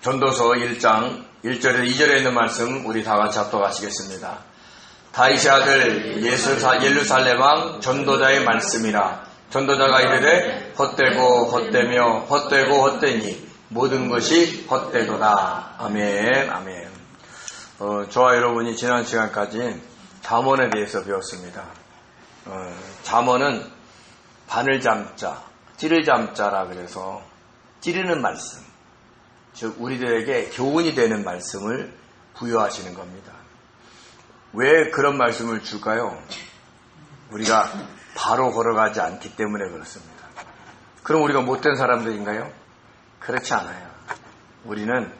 전도서 1장 1절에서 2절에 있는 말씀 우리 다 같이 합독하시겠습니다. 다윗의 아들 예루살렘 왕 전도자의 말씀이라. 전도자가 이르되 헛되고 헛되며 헛되고 헛되니 모든 것이 헛되도다. 아멘. 아멘. 저와 여러분이 지난 시간까지 잠언에 대해서 배웠습니다. 잠언은 바늘 잠자, 찌를 잠자라 그래서 찌르는 말씀, 즉 우리들에게 교훈이 되는 말씀을 부여하시는 겁니다. 왜 그런 말씀을 줄까요? 우리가 바로 걸어가지 않기 때문에 그렇습니다. 그럼 우리가 못된 사람들인가요? 그렇지 않아요. 우리는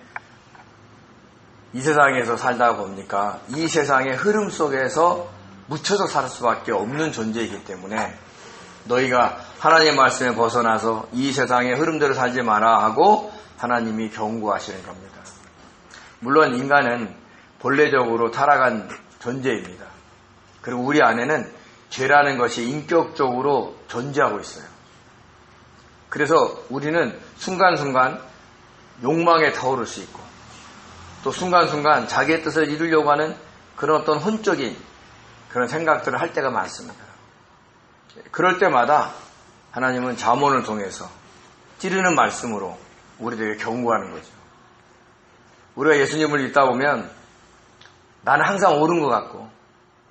이 세상에서 살다 보니까 이 세상의 흐름 속에서 묻혀서 살 수밖에 없는 존재이기 때문에 너희가 하나님의 말씀에 벗어나서 이 세상의 흐름대로 살지 마라 하고 하나님이 경고하시는 겁니다. 물론 인간은 본래적으로 타락한 존재입니다. 그리고 우리 안에는 죄라는 것이 인격적으로 존재하고 있어요. 그래서 우리는 순간순간 욕망에 타오를 수 있고 또 순간순간 자기의 뜻을 이루려고 하는 그런 어떤 혼적인 그런 생각들을 할 때가 많습니다. 그럴 때마다 하나님은 잠언을 통해서 찌르는 말씀으로 우리들에게 경고하는 거죠. 우리가 예수님을 믿다 보면 나는 항상 옳은 것 같고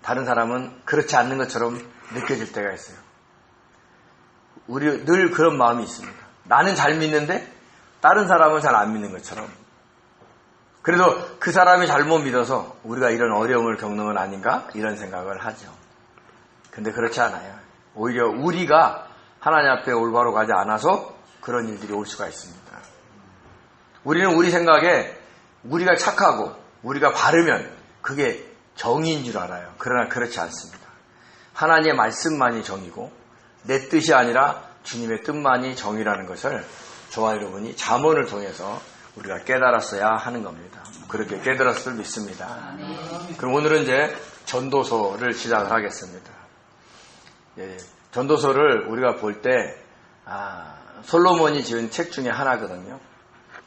다른 사람은 그렇지 않는 것처럼 느껴질 때가 있어요. 우리 늘 그런 마음이 있습니다. 나는 잘 믿는데 다른 사람은 잘 안 믿는 것처럼. 그래서 그 사람이 잘못 믿어서 우리가 이런 어려움을 겪는 건 아닌가 이런 생각을 하죠. 근데 그렇지 않아요. 오히려 우리가 하나님 앞에 올바로 가지 않아서 그런 일들이 올 수가 있습니다. 우리는 우리 생각에 우리가 착하고 우리가 바르면 그게 정의인 줄 알아요. 그러나 그렇지 않습니다. 하나님의 말씀만이 정의고 내 뜻이 아니라 주님의 뜻만이 정의라는 것을 저와 여러분이 잠언을 통해서 우리가 깨달았어야 하는 겁니다. 그렇게 깨달았을 믿습니다. 그럼 오늘은 이제 전도서를 시작을 하겠습니다. 전도서를 우리가 볼 때 솔로몬이 지은 책 중에 하나거든요.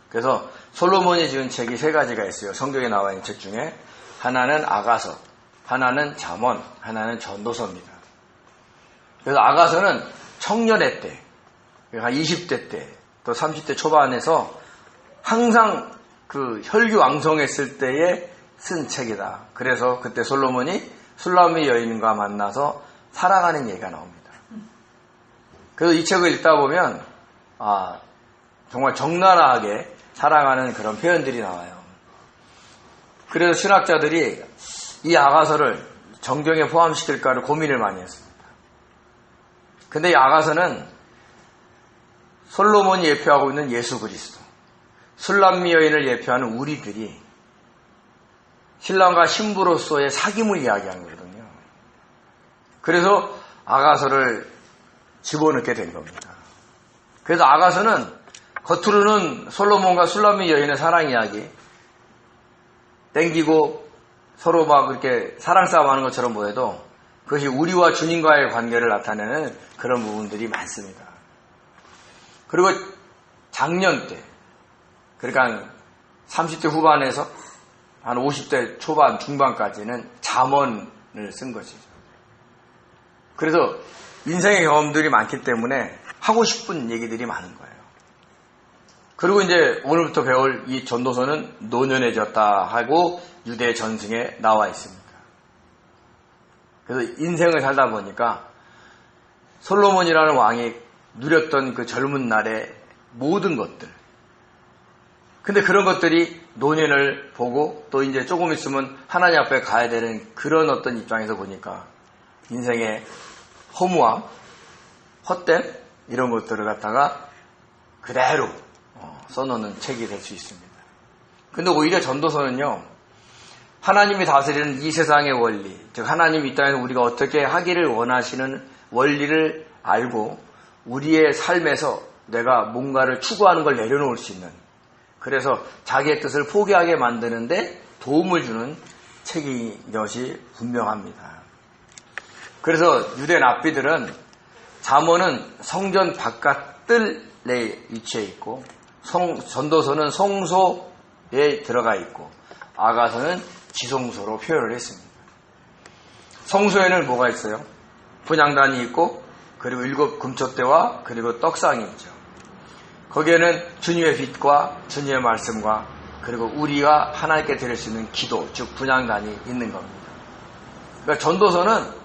그래서 솔로몬이 지은 책이 세 가지가 있어요. 성경에 나와 있는 책 중에 하나는 아가서, 하나는 잠언, 하나는 전도서입니다. 그래서 아가서는 청년의 때, 한 20대 때, 또 30대 초반에서 항상 그 혈기왕성했을 때에 쓴 책이다. 그래서 그때 솔로몬이 술람미 여인과 만나서 살아가는 얘기가 나옵니다. 그래서 이 책을 읽다 보면 정말 적나라하게 살아가는 그런 표현들이 나와요. 그래서 신학자들이 이 아가서를 정경에 포함시킬까를 고민을 많이 했습니다. 근데 이 아가서는 솔로몬이 예표하고 있는 예수 그리스도, 술람미 여인을 예표하는 우리들이 신랑과 신부로서의 사귐을 이야기하는 거거든요. 그래서 아가서를 집어넣게 된 겁니다. 그래서 아가서는 겉으로는 솔로몬과 술람미 여인의 사랑 이야기, 땡기고 서로 막 이렇게 사랑 싸움하는 것처럼 보여도 그것이 우리와 주님과의 관계를 나타내는 그런 부분들이 많습니다. 그리고 작년 때, 그러니까 30대 후반에서 한 50대 초반 중반까지는 잠언을 쓴 것이죠. 그래서 인생의 경험들이 많기 때문에 하고 싶은 얘기들이 많은 거예요. 그리고 이제 오늘부터 배울 이 전도서는 노년해졌다 하고 유대 전승에 나와 있습니다. 그래서 인생을 살다 보니까 솔로몬이라는 왕이 누렸던 그 젊은 날의 모든 것들, 근데 그런 것들이 노년을 보고 또 이제 조금 있으면 하나님 앞에 가야 되는 그런 어떤 입장에서 보니까 인생의 허무함, 헛됨 이런 것들을 갖다가 그대로 써놓는 책이 될 수 있습니다. 근데 오히려 전도서는요, 하나님이 다스리는 이 세상의 원리, 즉 하나님이 이 땅에서 우리가 어떻게 하기를 원하시는 원리를 알고 우리의 삶에서 내가 뭔가를 추구하는 걸 내려놓을 수 있는, 그래서 자기의 뜻을 포기하게 만드는데 도움을 주는 책인 것이 분명합니다. 그래서 유대 랍비들은 잠언은 성전 바깥 뜰에 위치해 있고 전도서는 성소 들어가 있고 아가서는 지성소로 표현을 했습니다. 성소에는 뭐가 있어요? 분향단이 있고 그리고 7 금촛대와 그리고 떡상이 있죠. 거기에는 주님의 빛과 주님의 말씀과 그리고 우리가 하나님께 드릴 수 있는 기도, 즉 분향단이 있는 겁니다. 그러니까 전도서는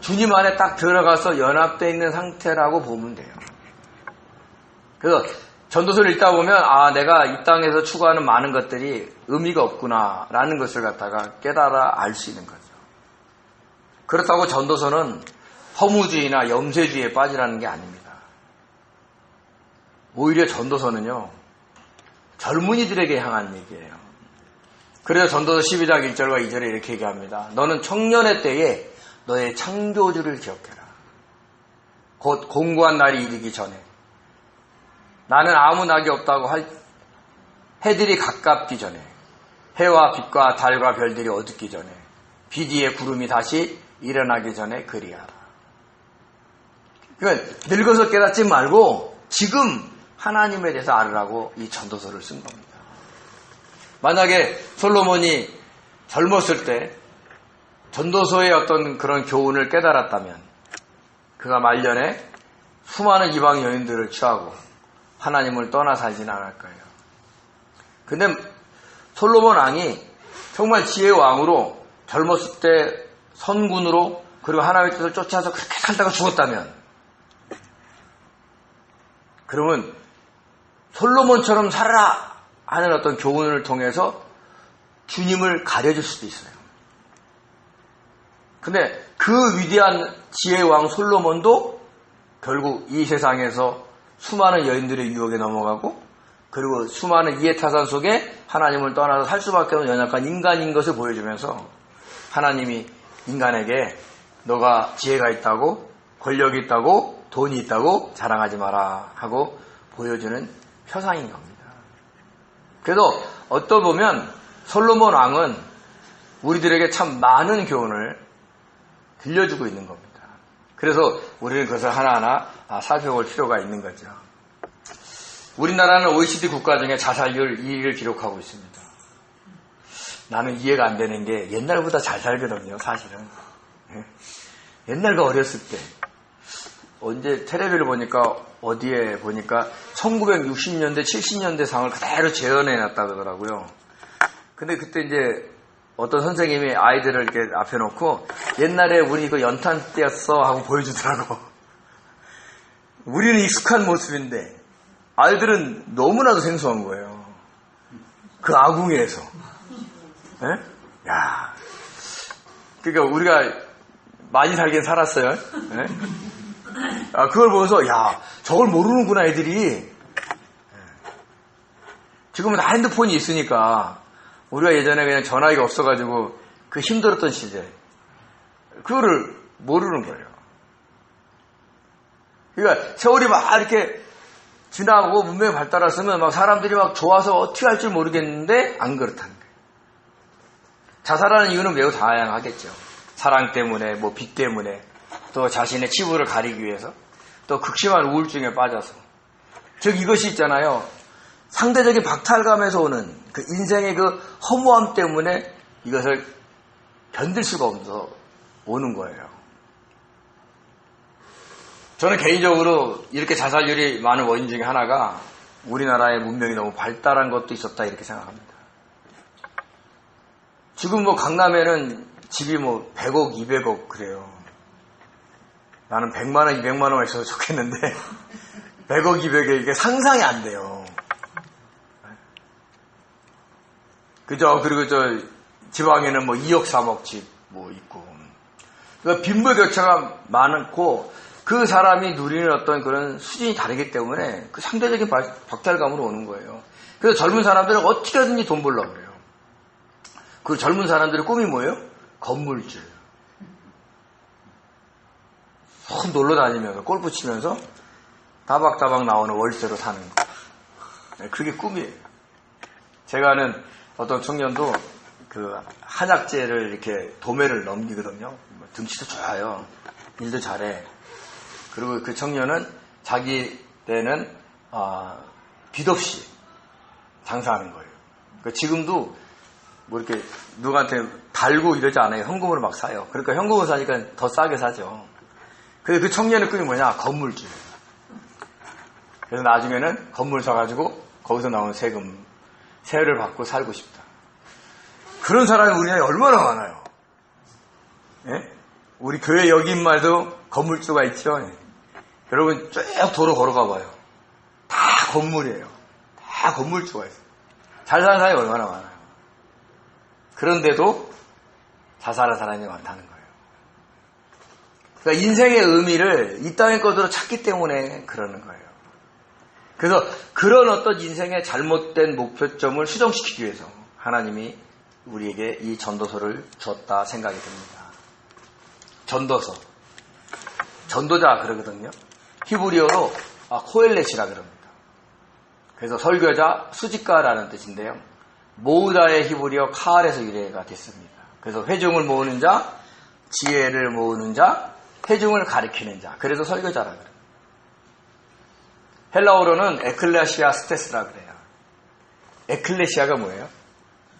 주님 안에 딱 들어가서 연합되어 있는 상태라고 보면 돼요. 그래서 전도서를 읽다 보면 내가 이 땅에서 추구하는 많은 것들이 의미가 없구나라는 것을 갖다가 깨달아 알 수 있는 거죠. 그렇다고 전도서는 허무주의나 염세주의에 빠지라는 게 아닙니다. 오히려 전도서는요, 젊은이들에게 향한 얘기예요. 그래서 전도서 12장 1절과 2절에 이렇게 얘기합니다. 너는 청년의 때에 너의 창조주를 기억해라. 곧 공고한 날이 이르기 전에 나는 아무 낙이 없다고 할 해들이 가깝기 전에 해와 빛과 달과 별들이 어둡기 전에 빛 위에 구름이 다시 일어나기 전에 그리하라. 그러니까 늙어서 깨닫지 말고 지금 하나님에 대해서 알으라고 이 전도서를 쓴 겁니다. 만약에 솔로몬이 젊었을 때 전도서의 어떤 그런 교훈을 깨달았다면 그가 말년에 수많은 이방 여인들을 취하고 하나님을 떠나 살진 않을 거예요. 근데 솔로몬 왕이 정말 지혜의 왕으로 젊었을 때 선군으로 그리고 하나님의 뜻을 쫓아서 그렇게 살다가 죽었다면 그러면 솔로몬처럼 살아라 하는 어떤 교훈을 통해서 주님을 가려줄 수도 있어요. 근데 그 위대한 지혜의 왕 솔로몬도 결국 이 세상에서 수많은 여인들의 유혹에 넘어가고 그리고 수많은 이해타산 속에 하나님을 떠나서 살 수밖에 없는 연약한 인간인 것을 보여주면서 하나님이 인간에게 너가 지혜가 있다고 권력이 있다고 돈이 있다고 자랑하지 마라 하고 보여주는 표상인 겁니다. 그래서 어떠 보면 솔로몬 왕은 우리들에게 참 많은 교훈을 들려주고 있는 겁니다. 그래서 우리는 그것을 하나하나 살펴볼 필요가 있는 거죠. 우리나라는 OECD 국가 중에 자살률 2위를 기록하고 있습니다. 나는 이해가 안 되는 게 옛날보다 잘 살거든요, 사실은. 옛날가 어렸을 때 언제 텔레비를 보니까 어디에 보니까 1960년대 70년대 상을 그대로 재현해 놨다 그러더라고요. 근데 그때 이제 어떤 선생님이 아이들을 이렇게 앞에 놓고 옛날에 우리 이거 연탄 때였어 하고 보여주더라고. 우리는 익숙한 모습인데 아이들은 너무나도 생소한 거예요. 그 아궁이에서. 예? 야, 그러니까 우리가 많이 살긴 살았어요. 예? 그걸 보면서 야, 저걸 모르는구나 애들이. 지금은 다 핸드폰이 있으니까 우리가 예전에 그냥 전화기가 없어가지고 그 힘들었던 시절 그거를 모르는 거예요. 그러니까 세월이 막 이렇게 지나고 문명이 발달했으면 막 사람들이 막 좋아서 어떻게 할 줄 모르겠는데 안 그렇다는 거예요. 자살하는 이유는 매우 다양하겠죠. 사랑 때문에, 뭐 빚 때문에, 또 자신의 치부를 가리기 위해서, 또 극심한 우울증에 빠져서. 즉 이것이 있잖아요. 상대적인 박탈감에서 오는 그 인생의 그 허무함 때문에 이것을 견딜 수가 없어서 오는 거예요. 저는 개인적으로 이렇게 자살률이 많은 원인 중에 하나가 우리나라의 문명이 너무 발달한 것도 있었다 이렇게 생각합니다. 지금 뭐 강남에는 집이 뭐 100억, 200억 그래요. 나는 100만 원, 200만 원만 있어도 좋겠는데 100억, 200억 이게 상상이 안 돼요. 그죠? 그리고 저 지방에는 뭐 2억, 3억 집 뭐 있고. 그러니까 빈부격차가 많고 그 사람이 누리는 어떤 그런 수준이 다르기 때문에 그 상대적인 박탈감으로 오는 거예요. 그래서 젊은 사람들은 어떻게든지 돈 벌려고 그래요. 그 젊은 사람들의 꿈이 뭐예요? 건물주. 쏙 놀러 다니면서 골프 치면서 다박다박 나오는 월세로 사는 거. 그게 꿈이에요. 제가 아는 어떤 청년도 그 한약재를 이렇게 도매를 넘기거든요. 등치도 좋아요. 일도 잘해. 그리고 그 청년은 자기 때는 빚 없이 장사하는 거예요. 그러니까 지금도 뭐 이렇게 누구한테 달고 이러지 않아요. 현금으로 막 사요. 그러니까 현금으로 사니까 더 싸게 사죠. 근데 그 청년의 꿈이 뭐냐? 건물주예요. 그래서 나중에는 건물 사가지고 거기서 나온 세를 받고 살고 싶다. 그런 사람이 우리나라에 얼마나 많아요. 예? 우리 교회 여기 인마에도 건물주가 있죠. 여러분 쭉 도로 걸어가 봐요. 다 건물이에요. 다 건물주가 있어요. 잘 사는 사람이 얼마나 많아요. 그런데도 자살한 사람이 많다는 거예요. 그러니까 인생의 의미를 이 땅의 것으로 찾기 때문에 그러는 거예요. 그래서 그런 어떤 인생의 잘못된 목표점을 수정시키기 위해서 하나님이 우리에게 이 전도서를 주었다 생각이 듭니다. 전도서. 전도자 그러거든요. 히브리어로 코엘렛이라 그럽니다. 그래서 설교자, 수직가라는 뜻인데요. 모으다의 히브리어 카알에서 유래가 됐습니다. 그래서 회중을 모으는 자, 지혜를 모으는 자, 회중을 가리키는 자. 그래서 설교자라 그래요. 헬라어로는 에클레시아 스테스라 그래요. 에클레시아가 뭐예요?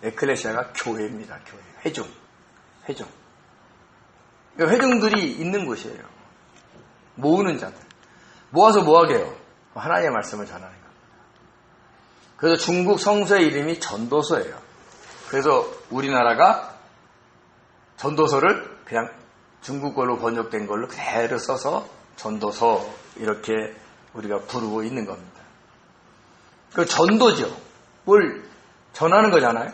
에클레시아가 교회입니다. 교회. 회중. 그러니까 회중들이 있는 곳이에요. 모으는 자들. 모아서 뭐하게 해요? 하나님의 말씀을 전하는 겁니다. 그래서 중국 성서의 이름이 전도서예요. 그래서 우리나라가 전도서를 그냥 중국어로 번역된 걸로 그대로 써서 전도서 이렇게 우리가 부르고 있는 겁니다. 그 전도죠. 뭘 전하는 거잖아요.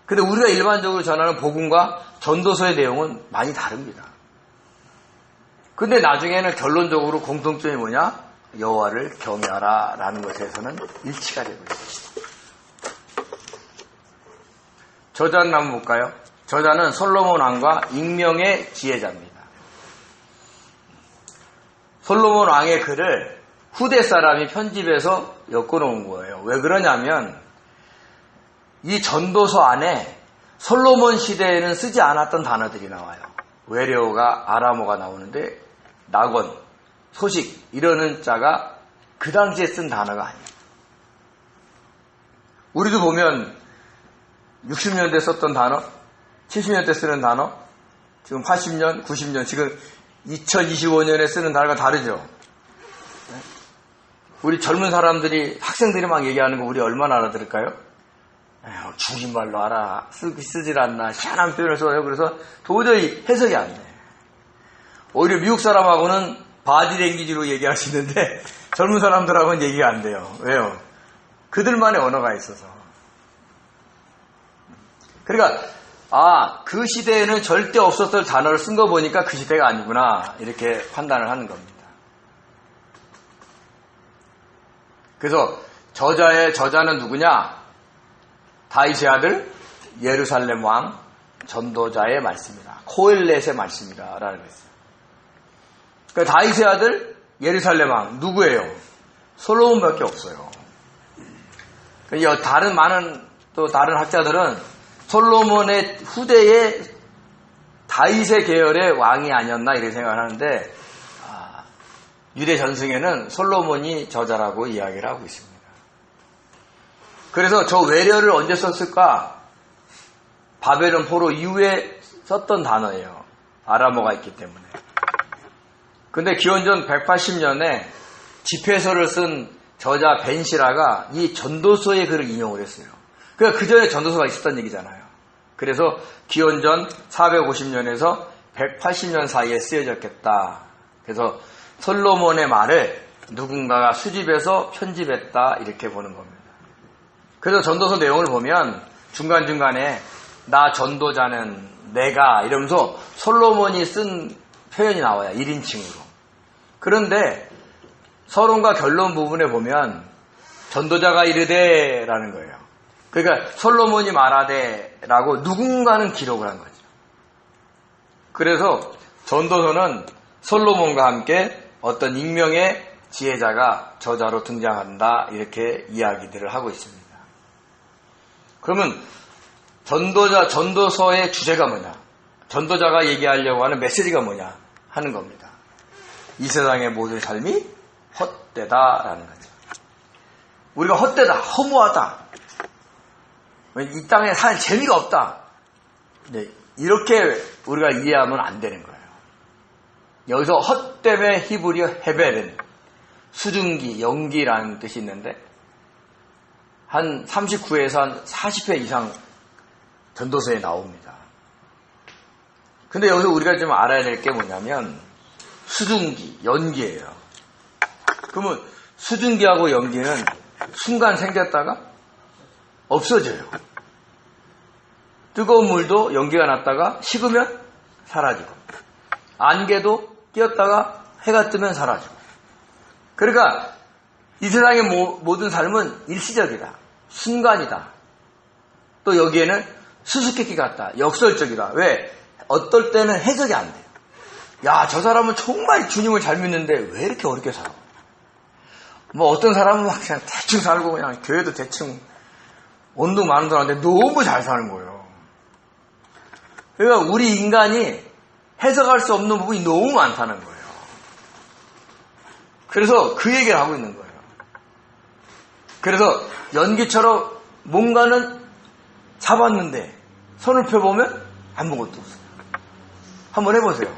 근데 우리가 일반적으로 전하는 복음과 전도서의 내용은 많이 다릅니다. 근데 나중에는 결론적으로 공통점이 뭐냐? 여호와를 경외하라 라는 것에서는 일치가 되고 있습니다. 저자는 한번 볼까요? 저자는 솔로몬 왕과 익명의 지혜자입니다. 솔로몬 왕의 글을 후대 사람이 편집해서 엮어놓은 거예요. 왜 그러냐면 이 전도서 안에 솔로몬 시대에는 쓰지 않았던 단어들이 나와요. 외래어가 아람어가 나오는데 낙원, 소식 이러는 자가 그 당시에 쓴 단어가 아니에요. 우리도 보면 60년대 썼던 단어, 70년대 쓰는 단어, 지금 80년, 90년, 지금 2025년에 쓰는 단어가 다르죠. 우리 젊은 사람들이, 학생들이 막 얘기하는 거 우리 얼마나 알아들을까요? 중국말로 쓰질 않나, 희한한 표현을 써요. 그래서 도저히 해석이 안 돼. 오히려 미국 사람하고는 바디랭귀지로 얘기하시는데 젊은 사람들하고는 얘기가 안 돼요. 왜요? 그들만의 언어가 있어서. 그러니까 그 시대에는 절대 없었을 단어를 쓴 거 보니까 그 시대가 아니구나 이렇게 판단을 하는 겁니다. 그래서 저자는 누구냐? 다윗의 아들 예루살렘 왕 전도자의 말씀이다. 코엘렛의 말씀이다 라는 거였어요. 그러니까 다윗의 아들 예루살렘 왕 누구예요? 솔로몬밖에 없어요. 그러니까 다른 학자들은 솔로몬의 후대의 다윗의 계열의 왕이 아니었나 이렇게 생각을 하는데 유대 전승에는 솔로몬이 저자라고 이야기를 하고 있습니다. 그래서 저 외려를 언제 썼을까? 바벨론 포로 이후에 썼던 단어예요. 아람어가 있기 때문에. 근데 기원전 180년에 집회서를 쓴 저자 벤시라가 이 전도서의 글을 인용을 했어요. 그러니까 그 전에 전도서가 있었던 얘기잖아요. 그래서 기원전 450년에서 180년 사이에 쓰여졌겠다. 그래서 솔로몬의 말을 누군가가 수집해서 편집했다 이렇게 보는 겁니다. 그래서 전도서 내용을 보면 중간중간에 나 전도자는 내가 이러면서 솔로몬이 쓴 표현이 나와요. 1인칭으로. 그런데 서론과 결론 부분에 보면 전도자가 이르되 라는 거예요. 그러니까 솔로몬이 말하되 라고 누군가는 기록을 한 거죠. 그래서 전도서는 솔로몬과 함께 어떤 익명의 지혜자가 저자로 등장한다 이렇게 이야기들을 하고 있습니다. 그러면 전도서의 주제가 뭐냐? 전도자가 얘기하려고 하는 메시지가 뭐냐? 하는 겁니다. 이 세상의 모든 삶이 헛되다라는 거죠. 우리가 헛되다, 허무하다, 이 땅에 살 재미가 없다. 네, 이렇게 우리가 이해하면 안 되는 거예요. 여기서 헛됨의 히브리어 헤벨은 수증기, 연기라는 뜻이 있는데 한 39회에서 한 40회 이상 전도서에 나옵니다. 근데 여기서 우리가 좀 알아야 될 게 뭐냐면 수증기, 연기예요. 그러면 수증기하고 연기는 순간 생겼다가 없어져요. 뜨거운 물도 연기가 났다가 식으면 사라지고, 안개도 끼었다가 해가 뜨면 사라지고. 그러니까 이 세상의 모든 삶은 일시적이다. 순간이다. 또 여기에는 수수께끼 같다. 역설적이다. 왜? 어떨 때는 해석이 안 돼요. 야, 저 사람은 정말 주님을 잘 믿는데 왜 이렇게 어렵게 살아? 뭐 어떤 사람은 막 그냥 대충 살고 그냥 교회도 대충 온도 많은 사람한테 너무 잘 사는 거예요. 그러니까 우리 인간이 해석할 수 없는 부분이 너무 많다는 거예요. 그래서 그 얘기를 하고 있는 거예요. 그래서 연기처럼 뭔가는 잡았는데 손을 펴보면 아무것도 없어요. 한번 해보세요.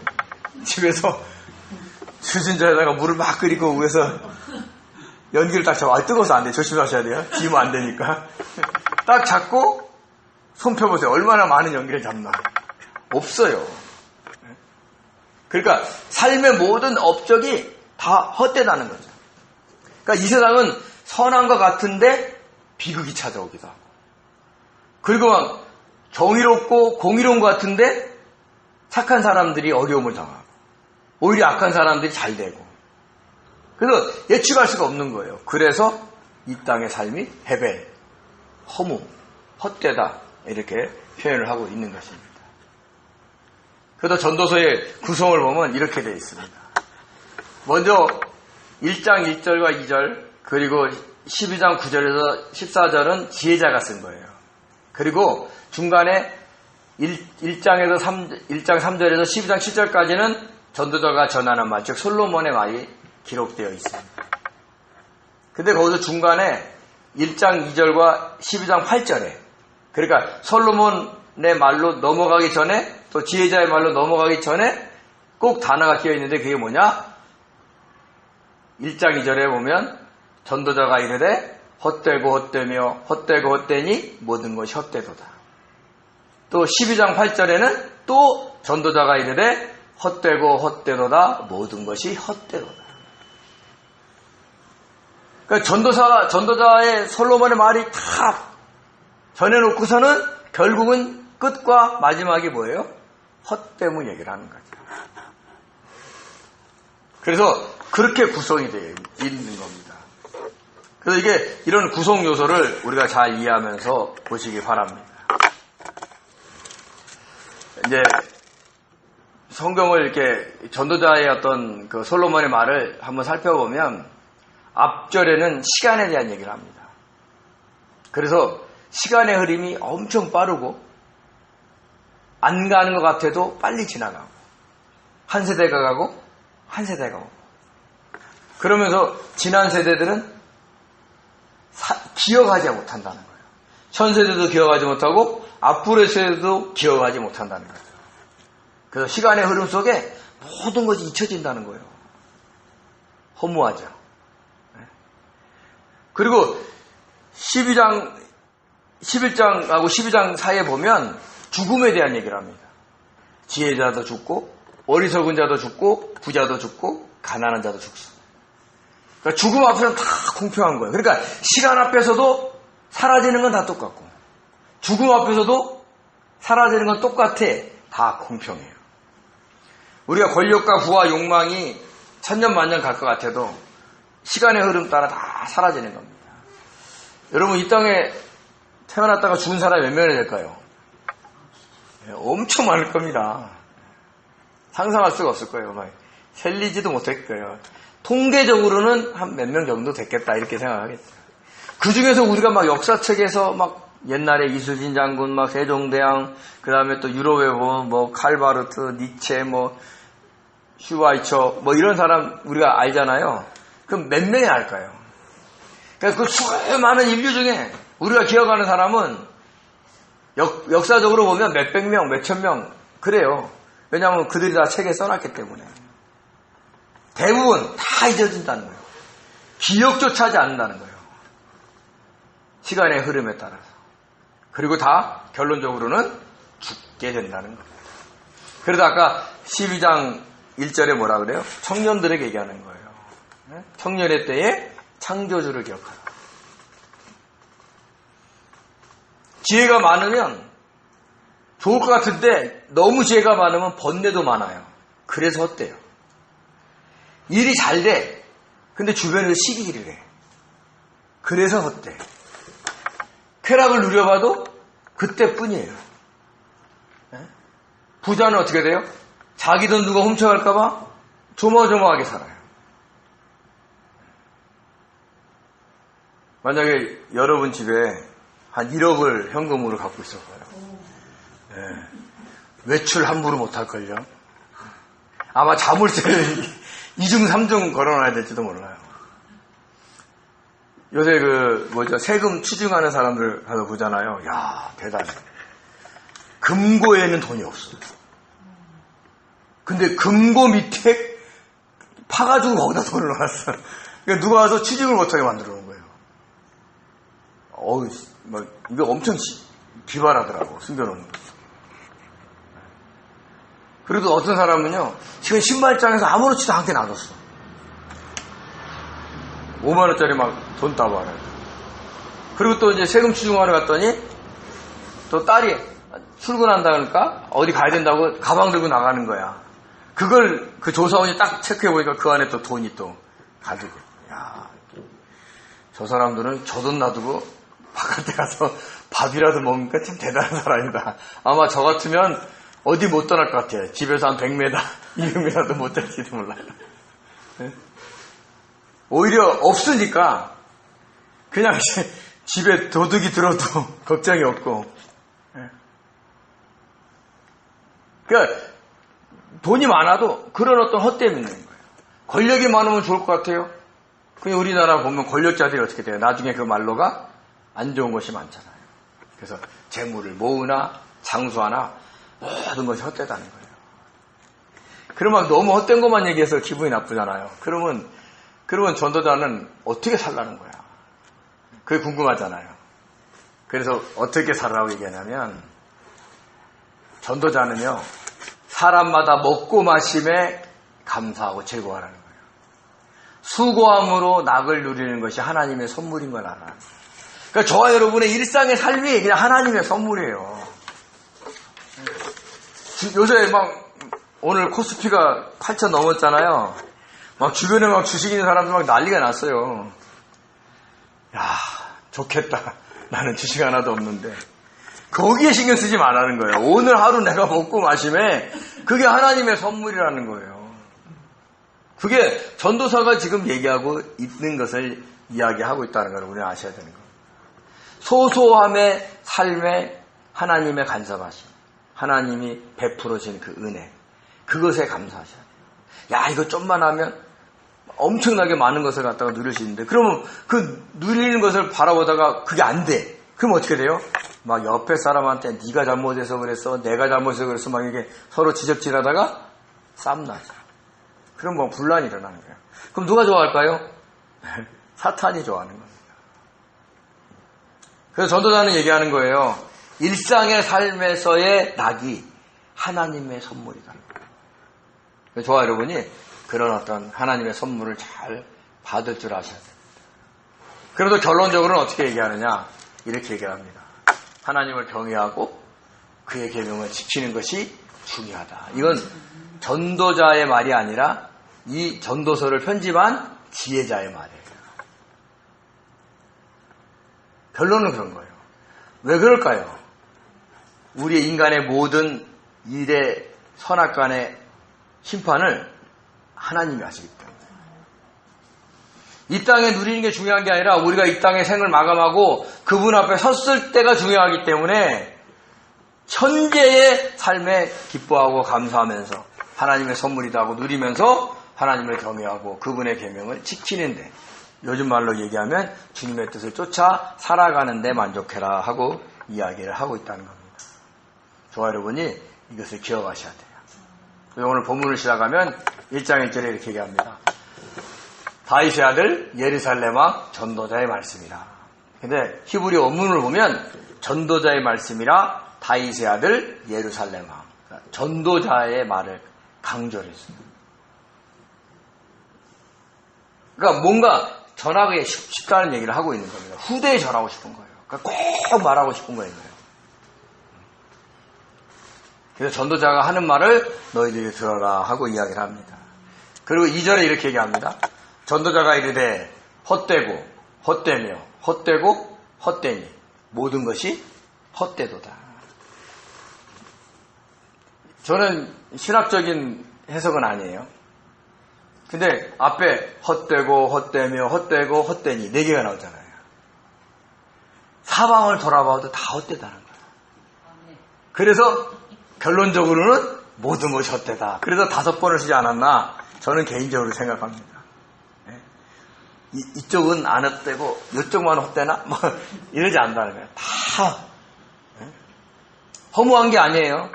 집에서 수진자에다가 물을 막 끓이고 위에서 연기를 딱 잡아. 뜨거워서 안 돼. 조심하셔야 돼요. 지우면 안 되니까. 딱 잡고 손 펴보세요. 얼마나 많은 연기를 잡나. 없어요. 그러니까 삶의 모든 업적이 다 헛되다는 거죠. 그러니까 이 세상은 선한 것 같은데 비극이 찾아오기도 하고, 그리고 막 정의롭고 공의로운 것 같은데 착한 사람들이 어려움을 당하고, 오히려 악한 사람들이 잘 되고. 그래서 예측할 수가 없는 거예요. 그래서 이 땅의 삶이 헤벨, 허무, 헛되다, 이렇게 표현을 하고 있는 것입니다. 그래서 전도서의 구성을 보면 이렇게 되어 있습니다. 먼저 1장 1절과 2절, 그리고 12장 9절에서 14절은 지혜자가 쓴 거예요. 그리고 중간에 1장 3절에서 12장 7절까지는 전도자가 전하는 말, 즉 솔로몬의 말이 기록되어 있습니다. 근데 거기서 중간에 1장 2절과 12장 8절에, 그러니까 솔로몬의 말로 넘어가기 전에, 또 지혜자의 말로 넘어가기 전에 꼭 단어가 끼어 있는데 그게 뭐냐? 1장 2절에 보면 전도자가 이르되 헛되고 헛되며 헛되고 헛되니 모든 것이 헛되도다. 또 12장 8절에는 또 전도자가 이르되 헛되고 헛되도다. 모든 것이 헛되도다. 그러니까 전도자의 솔로몬의 말이 다 전해놓고서는 결국은 끝과 마지막이 뭐예요? 헛됨을 얘기를 하는 거죠. 그래서 그렇게 구성이 되어 있는 겁니다. 그래서 이게 이런 구성 요소를 우리가 잘 이해하면서 보시기 바랍니다. 이제 성경을 이렇게 전도자의 어떤 그 솔로몬의 말을 한번 살펴보면 앞절에는 시간에 대한 얘기를 합니다. 그래서 시간의 흐름이 엄청 빠르고 안 가는 것 같아도 빨리 지나가고, 한 세대가 가고 한 세대가 오고, 그러면서 지난 세대들은 기억하지 못한다는 거예요. 현 세대도 기억하지 못하고 앞으로의 세대도 기억하지 못한다는 거죠. 그래서 시간의 흐름 속에 모든 것이 잊혀진다는 거예요. 허무하죠. 그리고 11장하고 12장 사이에 보면 죽음에 대한 얘기를 합니다. 지혜자도 죽고 어리석은 자도 죽고 부자도 죽고 가난한 자도 죽습니다. 그러니까 죽음 앞에서는 다 공평한 거예요. 그러니까 시간 앞에서도 사라지는 건 다 똑같고, 죽음 앞에서도 사라지는 건 똑같아. 다 공평해요. 우리가 권력과 부와 욕망이 천년만년 갈 것 같아도 시간의 흐름 따라 다 사라지는 겁니다. 여러분, 이 땅에 태어났다가 죽은 사람이 몇 명이 될까요? 엄청 많을 겁니다. 상상할 수가 없을 거예요. 막 셀리지도 못할 거예요. 통계적으로는 한 몇 명 정도 됐겠다 이렇게 생각하겠죠. 그 중에서 우리가 막 역사책에서 막 옛날에 이순신 장군, 막 세종대왕, 그 다음에 또 유럽에 보면 뭐 칼바르트, 니체, 뭐 슈바이처, 뭐 이런 사람 우리가 알잖아요. 그럼 몇 명이 알까요? 그러니까 그 수많은 인류 중에 우리가 기억하는 사람은 역사적으로 보면 몇백 명, 몇천 명 그래요. 왜냐하면 그들이 다 책에 써놨기 때문에. 대부분 다 잊어진다는 거예요. 기억조차 하지 않는다는 거예요. 시간의 흐름에 따라서. 그리고 다 결론적으로는 죽게 된다는 거예요. 그래도 아까 12장 1절에 뭐라 그래요? 청년들에게 얘기하는 거예요. 청년의 때에 창조주를 기억하라. 지혜가 많으면 좋을 것 같은데 너무 지혜가 많으면 번뇌도 많아요. 그래서 헛돼요. 일이 잘 돼. 근데 주변에서 시기를 해. 그래서 헛돼. 쾌락을 누려봐도 그때뿐이에요. 부자는 어떻게 돼요? 자기 돈 누가 훔쳐갈까봐 조마조마하게 살아요. 만약에 여러분 집에 한 1억을 현금으로 갖고 있었어요. 외출 함부로 못할걸요. 아마 자물쇠를 2중 3중 걸어놔야 될지도 몰라요. 요새 세금 취중하는 사람들 가서 보잖아요. 야, 대단해. 금고에는 돈이 없어. 근데 금고 밑에 파가지고 거기다 돈을 넣어놨어. 그러니까 누가 와서 취중을 못하게 만들어 놓은 거예요. 이거 엄청 기발하더라고, 숨겨놓는 거. 그래도 어떤 사람은요, 지금 신발장에서 아무렇지도 않게 놔뒀어. 5만원짜리 막 돈 따봐요. 그리고 또 이제 세금 취중하러 갔더니, 또 딸이 출근한다니까, 어디 가야 된다고 가방 들고 나가는 거야. 그걸 그 조사원이 딱 체크해보니까 그 안에 또 돈이 또 가득해. 야, 저 사람들은 저 돈 놔두고 바깥에 가서 밥이라도 먹으니까 참 대단한 사람이다. 아마 저 같으면 어디 못 떠날 것 같아요. 집에서 한 100m, 200m도 못 될지도 몰라요. 오히려 없으니까 그냥 집에 도둑이 들어도 걱정이 없고. 그러니까 돈이 많아도 그런 어떤 헛됨이 있는 거예요. 권력이 많으면 좋을 것 같아요. 그냥 우리나라 보면 권력자들이 어떻게 돼요? 나중에 그 말로가 안 좋은 것이 많잖아요. 그래서 재물을 모으나 장수하나 모든 것이 헛되다는 거예요. 그러면 너무 헛된 것만 얘기해서 기분이 나쁘잖아요. 그러면 전도자는 어떻게 살라는 거야? 그게 궁금하잖아요. 그래서 어떻게 살라고 얘기하냐면, 전도자는요, 사람마다 먹고 마심에 감사하고 즐거워하라는 거예요. 수고함으로 낙을 누리는 것이 하나님의 선물인 걸 알아요. 그러니까 저와 여러분의 일상의 삶이 그냥 하나님의 선물이에요. 요새 오늘 코스피가 8,000 넘었잖아요. 주변에 주식 있는 사람들 난리가 났어요. 야, 좋겠다. 나는 주식 하나도 없는데. 거기에 신경 쓰지 말라는 거예요. 오늘 하루 내가 먹고 마심에 그게 하나님의 선물이라는 거예요. 그게 전도사가 지금 얘기하고 있는 것을 이야기하고 있다는 걸 우리는 아셔야 되는 거예요. 소소함의 삶에 하나님의 간섭하심, 하나님이 베풀어 진 그 은혜, 그것에 감사하셔야 돼요. 야, 이거 좀만 하면 엄청나게 많은 것을 갖다가 누릴 수 있는데, 그러면 그 누리는 것을 바라보다가 그게 안 돼. 그럼 어떻게 돼요? 옆에 사람한테 네가 잘못해서 그랬어, 내가 잘못해서 그랬어, 이게 서로 지적질하다가 싸움나죠. 그럼 분란이 일어나는 거예요. 그럼 누가 좋아할까요? 사탄이 좋아하는 겁니다. 그래서 전도자는 얘기하는 거예요. 일상의 삶에서의 낙이 하나님의 선물이다. 저와 여러분이 그런 어떤 하나님의 선물을 잘 받을 줄 아셔야 됩니다. 그래도 결론적으로는 어떻게 얘기하느냐? 이렇게 얘기합니다. 하나님을 경외하고 그의 계명을 지키는 것이 중요하다. 이건 전도자의 말이 아니라 이 전도서를 편집한 지혜자의 말이에요. 결론은 그런 거예요. 왜 그럴까요? 우리 인간의 모든 일의 선악간의 심판을 하나님이 하시기 때문에. 이 땅에 누리는 게 중요한 게 아니라 우리가 이 땅의 생을 마감하고 그분 앞에 섰을 때가 중요하기 때문에 현재의 삶에 기뻐하고 감사하면서 하나님의 선물이다 하고 누리면서 하나님을 경외하고 그분의 계명을 지키는데, 요즘 말로 얘기하면 주님의 뜻을 쫓아 살아가는 데 만족해라 하고 이야기를 하고 있다는 겁니다. 저와 여러분이 이것을 기억하셔야 돼요. 오늘 본문을 시작하면 1장 1절에 이렇게 얘기합니다. 다윗의 아들 예루살렘 왕 전도자의 말씀이라. 근데 히브리 원문을 보면 전도자의 말씀이라 다윗의 아들 예루살렘 왕. 그러니까 전도자의 말을 강조를 했어요. 그러니까 뭔가 전하기 쉽다는 얘기를 하고 있는 겁니다. 후대에 전하고 싶은 거예요. 그러니까 꼭 말하고 싶은 거예요. 그래서 전도자가 하는 말을 너희들이 들어라 하고 이야기를 합니다. 그리고 2절에 이렇게 얘기합니다. 전도자가 이르되 헛되고 헛되며 헛되고 헛되니 모든 것이 헛되도다. 저는 신학적인 해석은 아니에요. 근데 앞에 헛되고 헛되며 헛되고 헛되니 4개가 나오잖아요. 사방을 돌아봐도 다 헛되다는 거예요. 그래서 결론적으로는 모든 것이 헛되다. 그래서 5번을 쓰지 않았나 저는 개인적으로 생각합니다. 이쪽은 안 헛되고 이쪽만 헛되나? 뭐 이러지 않는다는 거예요. 다 허무한 게 아니에요.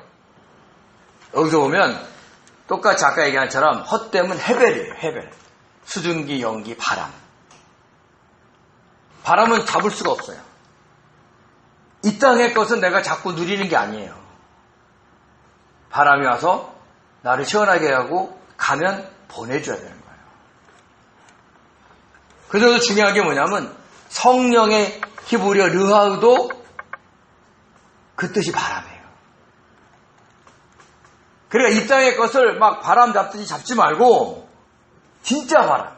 여기서 보면 똑같이 아까 얘기한 것처럼 헛됨은 해벨이에요. 해벨. 수증기, 연기, 바람. 바람은 잡을 수가 없어요. 이 땅의 것은 내가 자꾸 누리는 게 아니에요. 바람이 와서 나를 시원하게 하고 가면 보내줘야 되는 거예요. 그래서 중요한 게 뭐냐면 성령의 히브리어 르하우도 그 뜻이 바람이에요. 그러니까 이 땅의 것을 막 바람 잡듯이 잡지 말고 진짜 바람,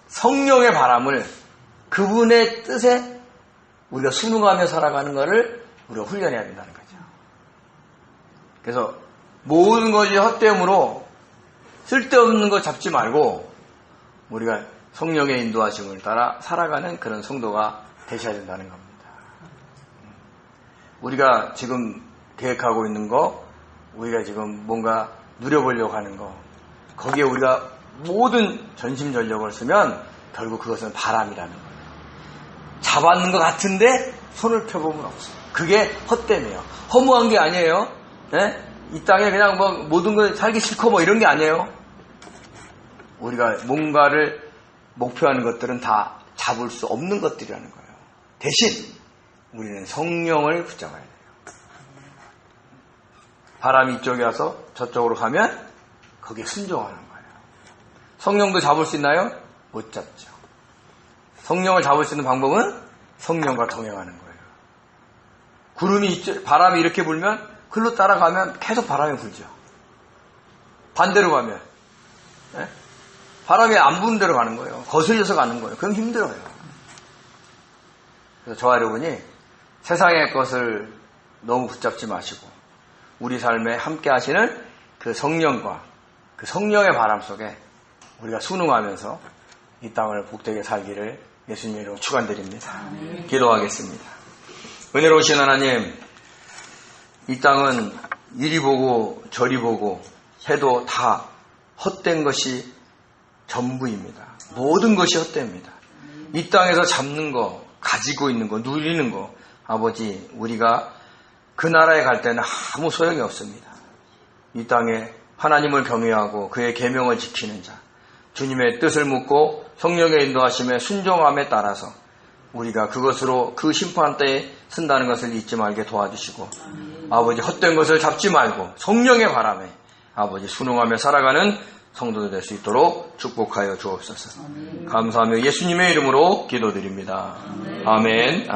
성령의 바람을 그분의 뜻에 우리가 순응하며 살아가는 것을 우리가 훈련해야 된다는 거죠. 그래서 모든 것이 헛됨으로 쓸데없는 것 잡지 말고 우리가 성령의 인도하심을 따라 살아가는 그런 성도가 되셔야 된다는 겁니다. 우리가 지금 계획하고 있는 거, 우리가 지금 뭔가 누려보려고 하는 거, 거기에 우리가 모든 전심전력을 쓰면 결국 그것은 바람이라는 거예요. 잡았는 것 같은데 손을 펴보면 없어요. 그게 헛됨이에요. 허무한 게 아니에요. 네? 이 땅에 그냥 뭐 모든 걸 살기 싫고 뭐 이런 게 아니에요. 우리가 뭔가를 목표하는 것들은 다 잡을 수 없는 것들이라는 거예요. 대신 우리는 성령을 붙잡아야 돼요. 바람이 이쪽에 와서 저쪽으로 가면 거기에 순종하는 거예요. 성령도 잡을 수 있나요? 못 잡죠. 성령을 잡을 수 있는 방법은 성령과 동행하는 거예요. 바람이 이렇게 불면 글로 따라가면 계속 바람이 불죠. 반대로 가면 바람이 안 부는 대로 가는 거예요. 거슬려서 가는 거예요. 그럼 힘들어요. 그래서 저와 여러분이 세상의 것을 너무 붙잡지 마시고 우리 삶에 함께 하시는 그 성령과 그 성령의 바람 속에 우리가 순응하면서 이 땅을 복되게 살기를 예수님의 이름으로 축원드립니다. 기도하겠습니다. 은혜로우신 하나님, 이 땅은 이리 보고 저리 보고 해도 다 헛된 것이 전부입니다. 모든 것이 헛됩니다. 이 땅에서 잡는 거, 가지고 있는 거, 누리는 거, 아버지, 우리가 그 나라에 갈 때는 아무 소용이 없습니다. 이 땅에 하나님을 경외하고 그의 계명을 지키는 자, 주님의 뜻을 묻고 성령의 인도하심에 순종함에 따라서 우리가 그것으로 그 심판대에 쓴다는 것을 잊지 말게 도와주시고 아버지 헛된 것을 잡지 말고 성령의 바람에 아버지 순응하며 살아가는 성도들 될 수 있도록 축복하여 주옵소서. 감사하며 예수님의 이름으로 기도드립니다. 아멘.